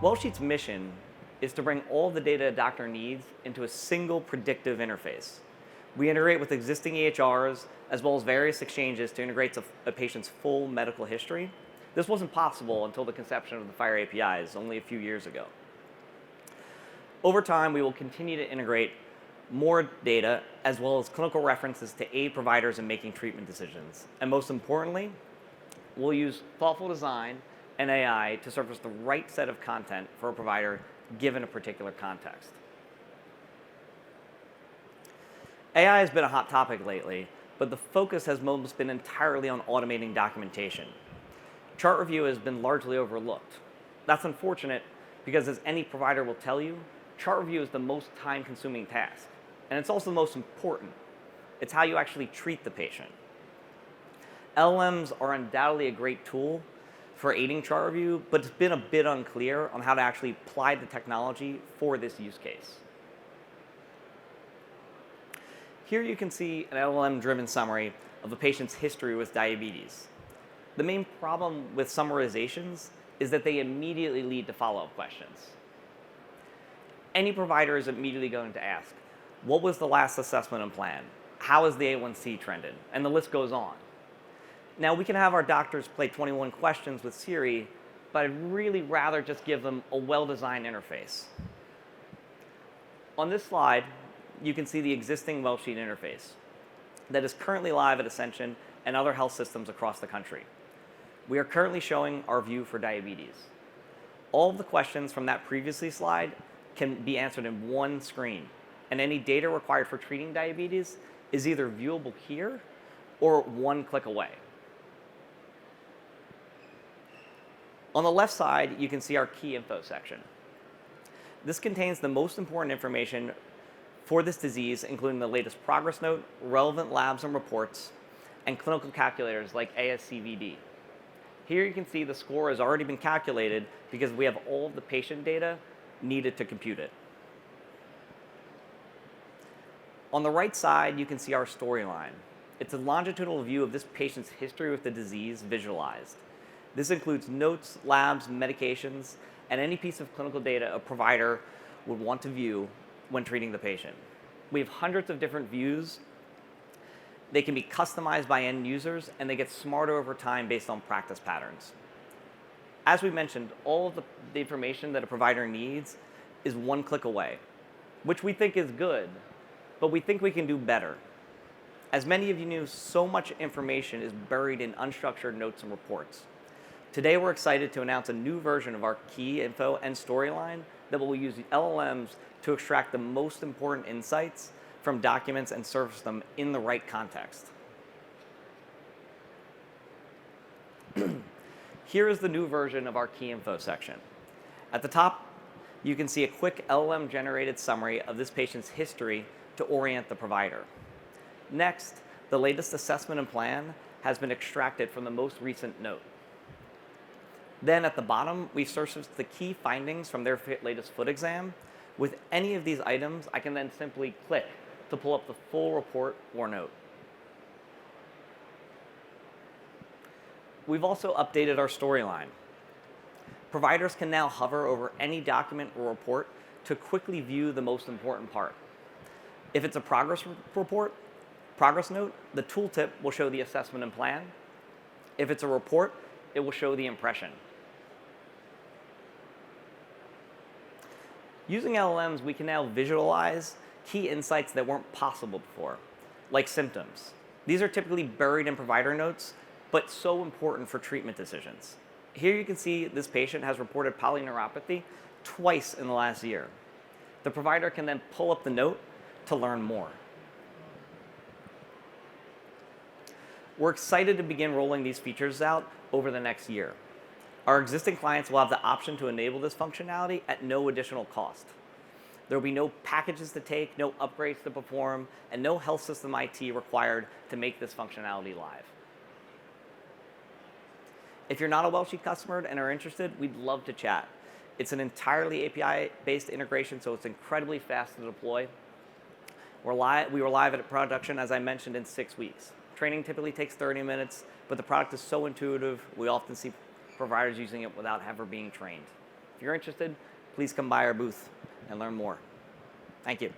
Wellsheet's mission is to bring all the data a doctor needs into a single predictive interface. We integrate with existing EHRs as well as various exchanges to integrate a patient's full medical history. This wasn't possible until the conception of the FHIR APIs only a few years ago. Over time, we will continue to integrate more data as well as clinical references to aid providers in making treatment decisions. And most importantly, we'll use thoughtful design and AI to surface the right set of content for a provider given a particular context. AI has been a hot topic lately, but the focus has almost been entirely on automating documentation. Chart review has been largely overlooked. That's unfortunate because, as any provider will tell you, chart review is the most time-consuming task, and it's also the most important. It's how you actually treat the patient. LLMs are undoubtedly a great tool for aiding chart review, but it's been a bit unclear on how to actually apply the technology for this use case. Here you can see an LLM-driven summary of a patient's history with diabetes. The main problem with summarizations is that they immediately lead to follow-up questions. Any provider is immediately going to ask, what was the last assessment and plan? How has the A1C trended? And the list goes on. Now, we can have our doctors play 21 questions with Siri, but I'd really rather just give them a well-designed interface. On this slide, you can see the existing Wellsheet interface that is currently live at Ascension and other health systems across the country. We are currently showing our view for diabetes. All of the questions from that previously slide can be answered in one screen, and any data required for treating diabetes is either viewable here or one click away. On the left side, you can see our key info section. This contains the most important information for this disease, including the latest progress note, relevant labs and reports, and clinical calculators like ASCVD. Here you can see the score has already been calculated because we have all of the patient data needed to compute it. On the right side, you can see our storyline. It's a longitudinal view of this patient's history with the disease visualized. This includes notes, labs, medications, and any piece of clinical data a provider would want to view when treating the patient. We have hundreds of different views. They can be customized by end users, and they get smarter over time based on practice patterns. As we mentioned, all of the information that a provider needs is one click away, which we think is good, but we think we can do better. As many of you know, so much information is buried in unstructured notes and reports. Today, we're excited to announce a new version of our key info and storyline that will use LLMs to extract the most important insights from documents and surface them in the right context. Here is the new version of our key info section. At the top, you can see a quick LLM-generated summary of this patient's history to orient the provider. Next, the latest assessment and plan has been extracted from the most recent note. Then at the bottom, we've surfaced the key findings from their latest foot exam. With any of these items, I can then simply click to pull up the full report or note. We've also updated our storyline. Providers can now hover over any document or report to quickly view the most important part. If it's a progress note, the tooltip will show the assessment and plan. If it's a report, it will show the impression. Using LLMs, we can now visualize key insights that weren't possible before, like symptoms. These are typically buried in provider notes, but so important for treatment decisions. Here you can see this patient has reported polyneuropathy twice in the last year. The provider can then pull up the note to learn more. We're excited to begin rolling these features out over the next year. Our existing clients will have the option to enable this functionality at no additional cost. There will be no packages to take, no upgrades to perform, and no health system IT required to make this functionality live. If you're not a Wellsheet customer and are interested, we'd love to chat. It's an entirely API-based integration, so it's incredibly fast to deploy. We were live at production, as I mentioned, in 6 weeks. Training typically takes 30 minutes, but the product is so intuitive, we often see providers using it without ever being trained. If you're interested, please come by our booth and learn more. Thank you.